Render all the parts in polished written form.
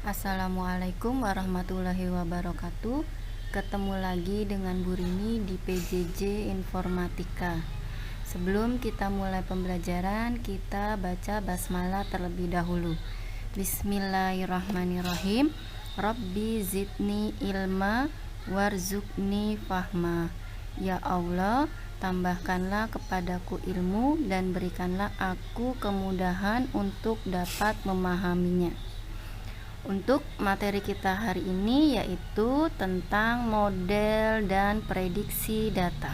Assalamualaikum warahmatullahi wabarakatuh. Ketemu lagi dengan Bu Rini di PJJ Informatika. Sebelum kita mulai pembelajaran, kita baca basmalah terlebih dahulu. Bismillahirrahmanirrahim. Rabbi zidni ilma warzuqni fahma. Ya Allah, tambahkanlah kepadaku ilmu dan berikanlah aku kemudahan untuk dapat memahaminya. Untuk materi kita hari ini yaitu tentang model dan prediksi data.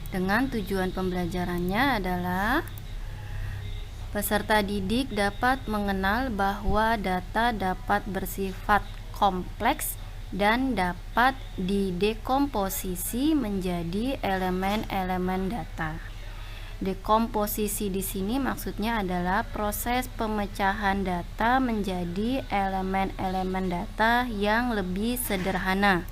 Dengan tujuan pembelajarannya adalah peserta didik dapat mengenal bahwa data dapat bersifat kompleks dan dapat didekomposisi menjadi elemen-elemen data. Dekomposisi di sini maksudnya adalah proses pemecahan data menjadi elemen-elemen data yang lebih sederhana.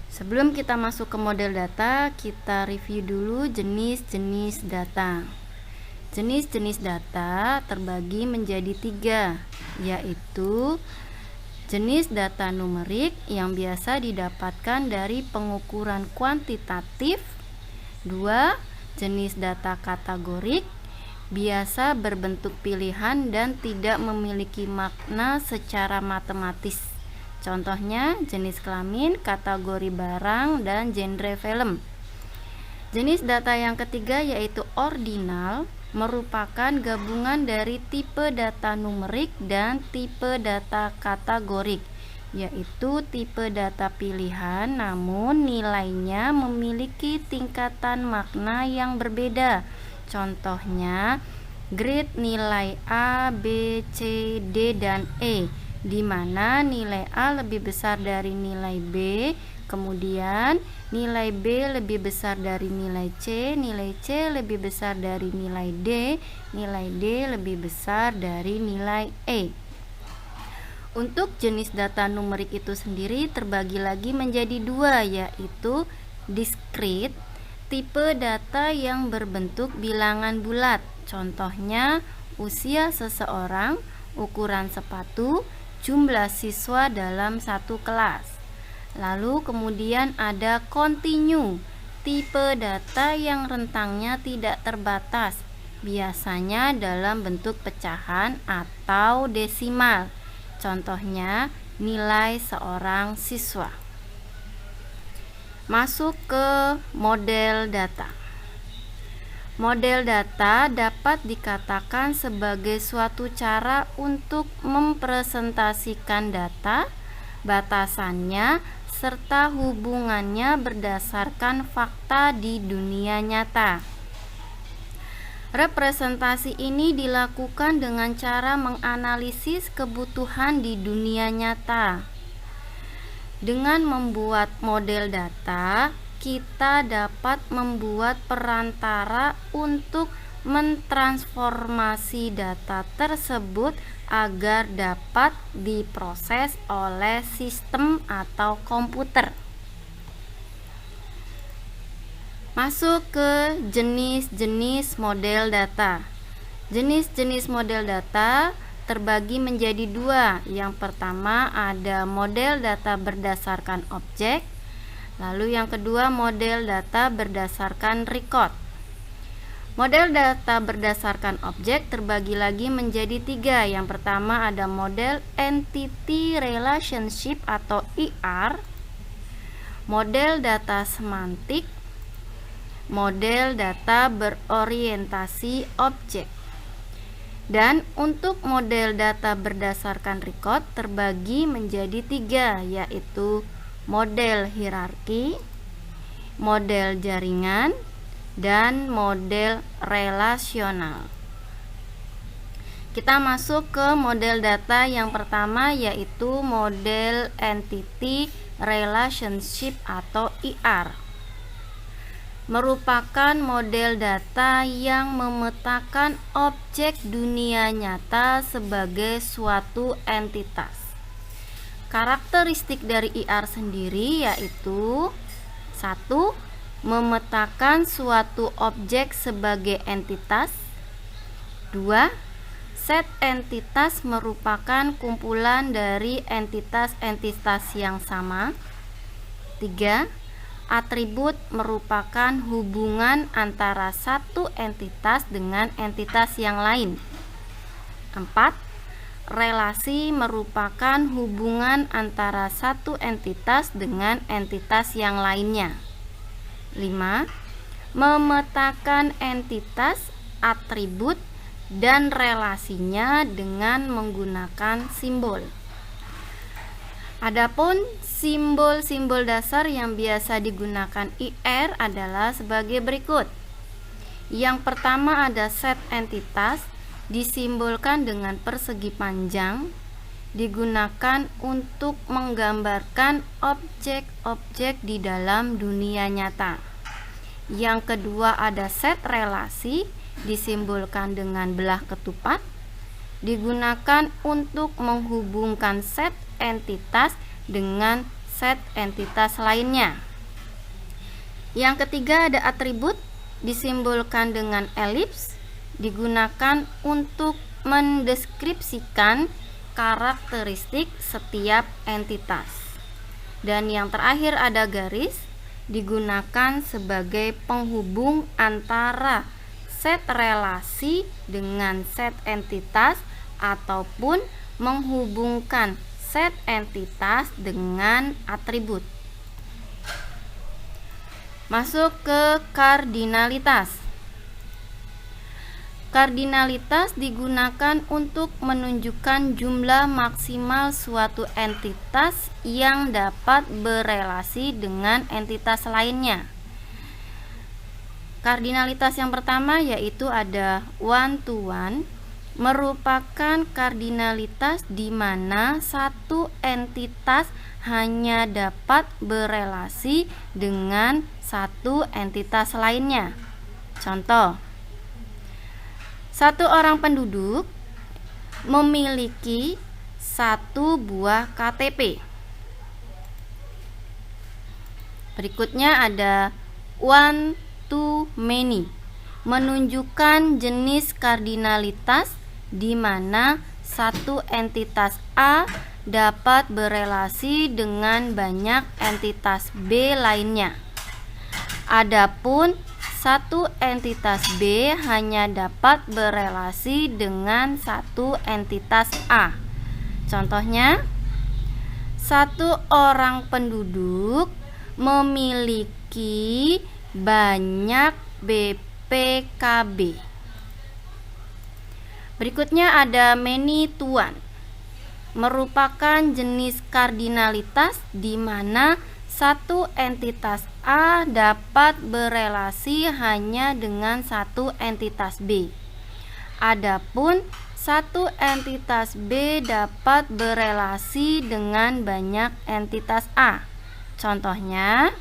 Sebelum kita masuk ke model data, kita review dulu jenis-jenis data. Jenis-jenis data terbagi menjadi 3, yaitu jenis data numerik yang biasa didapatkan dari pengukuran kuantitatif. 2. Jenis data kategorik biasa berbentuk pilihan dan tidak memiliki makna secara matematis. Contohnya jenis kelamin, kategori barang, dan genre film. Jenis data yang ketiga yaitu ordinal, merupakan gabungan dari tipe data numerik dan tipe data kategorik, yaitu tipe data pilihan namun nilainya memiliki tingkatan makna yang berbeda. Contohnya grade nilai A, B, C, D, dan E, di mana nilai A lebih besar dari nilai B, kemudian nilai B lebih besar dari nilai C lebih besar dari nilai D lebih besar dari nilai E. Untuk jenis data numerik itu sendiri terbagi lagi menjadi 2, yaitu discrete, tipe data yang berbentuk bilangan bulat. Contohnya usia seseorang, ukuran sepatu, jumlah siswa dalam satu kelas. Lalu kemudian ada continue, tipe data yang rentangnya tidak terbatas, biasanya dalam bentuk pecahan atau desimal. Contohnya nilai seorang siswa. Masuk ke model data. Model data dapat dikatakan sebagai suatu cara untuk mempresentasikan data, batasannya, serta hubungannya berdasarkan fakta di dunia nyata. Representasi ini dilakukan dengan cara menganalisis kebutuhan di dunia nyata. Dengan membuat model data, kita dapat membuat perantara untuk mentransformasi data tersebut agar dapat diproses oleh sistem atau komputer. Masuk ke jenis-jenis model data. Jenis-jenis model data terbagi menjadi 2. Yang pertama ada model data berdasarkan objek. Lalu yang kedua model data berdasarkan record. Model data berdasarkan objek terbagi lagi menjadi 3. Yang pertama ada model entity relationship atau ER, model data semantik, model data berorientasi objek. Dan untuk model data berdasarkan record terbagi menjadi 3, yaitu model hierarki, model jaringan, dan model relasional. Kita masuk ke model data yang pertama yaitu model entity relationship atau ER. Merupakan model data yang memetakan objek dunia nyata sebagai suatu entitas. Karakteristik dari ER sendiri yaitu 1. Memetakan suatu objek sebagai entitas. 2. set entitas merupakan kumpulan dari entitas-entitas yang sama. 3. Atribut merupakan hubungan antara satu entitas dengan entitas yang lain. 4. Relasi merupakan hubungan antara satu entitas dengan entitas yang lainnya. 5. Memetakan entitas, atribut, dan relasinya dengan menggunakan simbol. Adapun simbol-simbol dasar yang biasa digunakan IR adalah sebagai berikut. Yang pertama ada set entitas, disimbolkan dengan persegi panjang, digunakan untuk menggambarkan objek-objek di dalam dunia nyata. Yang kedua ada set relasi, disimbolkan dengan belah ketupat, digunakan untuk menghubungkan set entitas dengan set entitas lainnya. Yang ketiga ada atribut, disimbolkan dengan elips, digunakan untuk mendeskripsikan karakteristik setiap entitas. Dan yang terakhir ada garis, digunakan sebagai penghubung antara set relasi dengan set entitas ataupun menghubungkan set entitas dengan atribut. Masuk ke kardinalitas. Kardinalitas digunakan untuk menunjukkan jumlah maksimal suatu entitas yang dapat berelasi dengan entitas lainnya. Kardinalitas yang pertama yaitu ada one to one, merupakan kardinalitas di mana satu entitas hanya dapat berelasi dengan satu entitas lainnya. Contoh, satu orang penduduk memiliki satu buah KTP. Berikutnya ada one to many, menunjukkan jenis kardinalitas di mana satu entitas A dapat berelasi dengan banyak entitas B lainnya. Adapun satu entitas B hanya dapat berelasi dengan satu entitas A. Contohnya, satu orang penduduk memiliki banyak BPKB. Berikutnya ada many to one, merupakan jenis kardinalitas di mana satu entitas A dapat berelasi hanya dengan satu entitas B. Adapun satu entitas B dapat berelasi dengan banyak entitas A. Contohnya,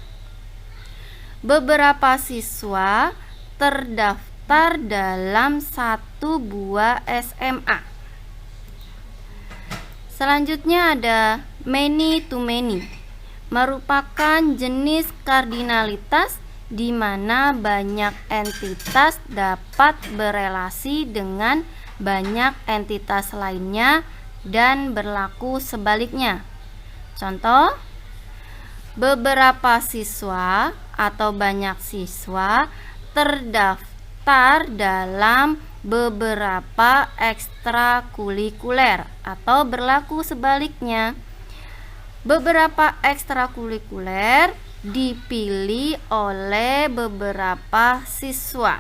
beberapa siswa terdaftar dalam satu buah SMA. Selanjutnya ada many to many, merupakan jenis kardinalitas di mana banyak entitas dapat berelasi dengan banyak entitas lainnya dan berlaku sebaliknya. Contoh, beberapa siswa atau banyak siswa terdaftar dalam beberapa ekstrakurikuler, atau berlaku sebaliknya, beberapa ekstrakurikuler dipilih oleh beberapa siswa.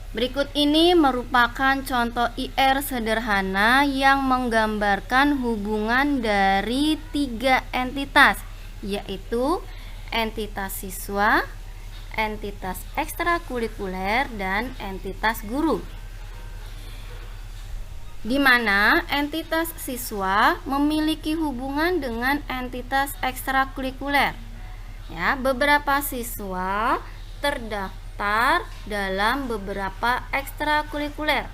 Berikut ini merupakan contoh IR sederhana yang menggambarkan hubungan dari tiga entitas, yaitu entitas siswa, entitas ekstrakurikuler, dan entitas guru. Di mana entitas siswa memiliki hubungan dengan entitas ekstrakurikuler. Ya, beberapa siswa terdaftar dalam beberapa ekstrakurikuler.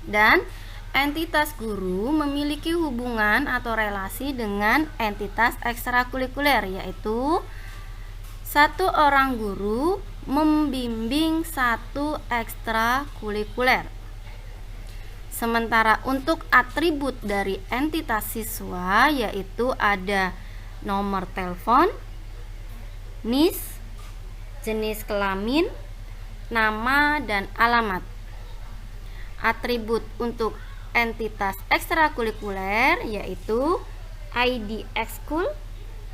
Dan entitas guru memiliki hubungan atau relasi dengan entitas ekstrakurikuler, yaitu satu orang guru membimbing satu ekstrakurikuler. Sementara untuk atribut dari entitas siswa yaitu ada nomor telepon, NIS, jenis kelamin, nama, dan alamat. Atribut untuk entitas ekstrakurikuler yaitu ID ekskul,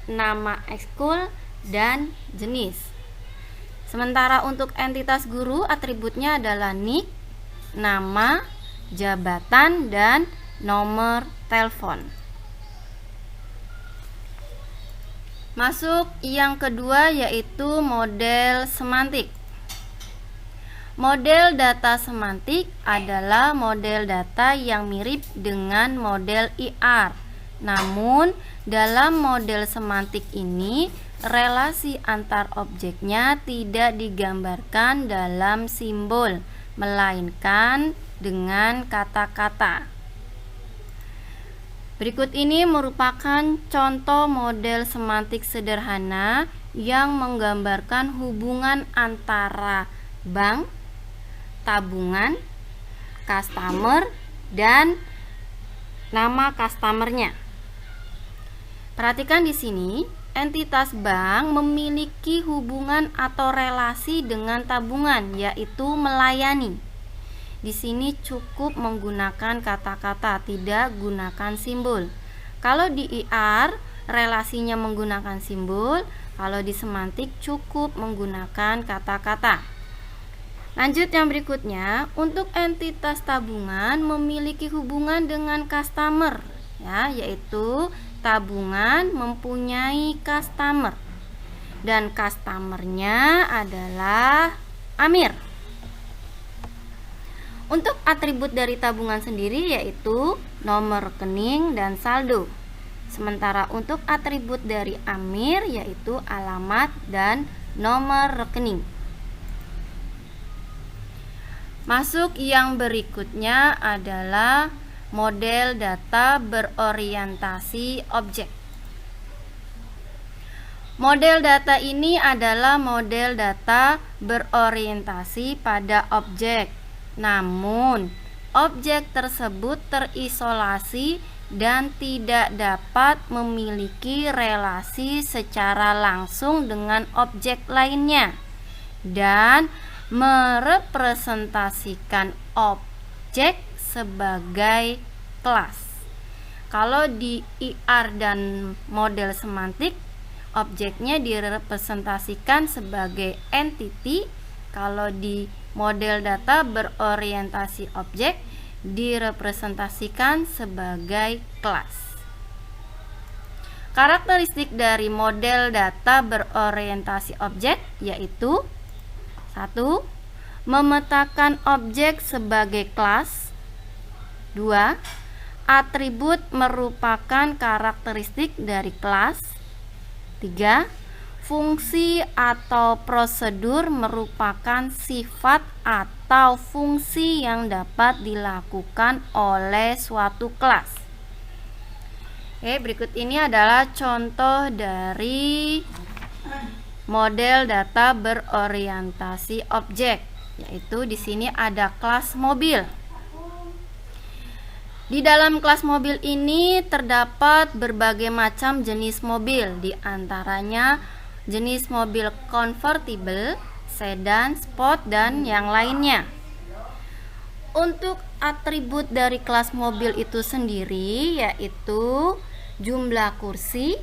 nama ekskul, dan jenis. Sementara untuk entitas guru atributnya adalah nik, nama, jabatan, dan nomor telepon. Masuk yang kedua yaitu model semantik. Model data semantik adalah model data yang mirip dengan model IR. Namun, dalam model semantik ini, relasi antar objeknya tidak digambarkan dalam simbol, melainkan dengan kata-kata. Berikut ini merupakan contoh model semantik sederhana yang menggambarkan hubungan antara bank, tabungan, customer, dan nama customernya. Perhatikan di sini, entitas bank memiliki hubungan atau relasi dengan tabungan, yaitu melayani. Di sini cukup menggunakan kata-kata, tidak gunakan simbol. Kalau di IR, relasinya menggunakan simbol, kalau di semantik cukup menggunakan kata-kata. Lanjut yang berikutnya, untuk entitas tabungan memiliki hubungan dengan customer, ya, yaitu tabungan mempunyai customer dan customernya adalah Amir. Untuk atribut dari tabungan sendiri yaitu nomor rekening dan saldo. Sementara untuk atribut dari Amir yaitu alamat dan nomor rekening. Masuk yang berikutnya adalah model data berorientasi objek. Model data ini adalah model data berorientasi pada objek. Namun, objek tersebut terisolasi dan tidak dapat memiliki relasi secara langsung dengan objek lainnya dan merepresentasikan objek sebagai kelas. Kalau di IR dan model semantik, objeknya direpresentasikan sebagai entity. Kalau di model data berorientasi objek, direpresentasikan sebagai kelas. Karakteristik dari model data berorientasi objek yaitu 1. Memetakan objek sebagai kelas. 2. Atribut merupakan karakteristik dari kelas. 3. Fungsi atau prosedur merupakan sifat atau fungsi yang dapat dilakukan oleh suatu kelas. Oke, berikut ini adalah contoh dari model data berorientasi objek, yaitu di sini ada kelas mobil. Di dalam kelas mobil ini terdapat berbagai macam jenis mobil, di antaranya jenis mobil convertible, sedan, sport, dan yang lainnya. Untuk atribut dari kelas mobil itu sendiri yaitu jumlah kursi,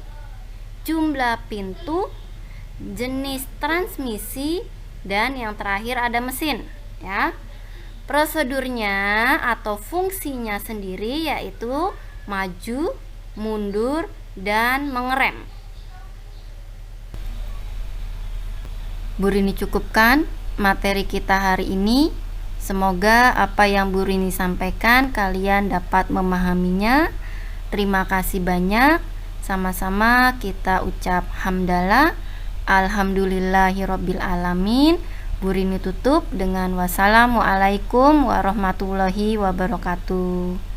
jumlah pintu, jenis transmisi, dan yang terakhir ada mesin, ya. Prosedurnya atau fungsinya sendiri yaitu maju, mundur, dan mengerem. Bu Rini cukupkan materi kita hari ini. Semoga apa yang Bu Rini sampaikan kalian dapat memahaminya. Terima kasih banyak. Sama-sama kita ucap hamdalah. Alhamdulillahirabbil alamin. Bu Rini tutup dengan wassalamualaikum warahmatullahi wabarakatuh.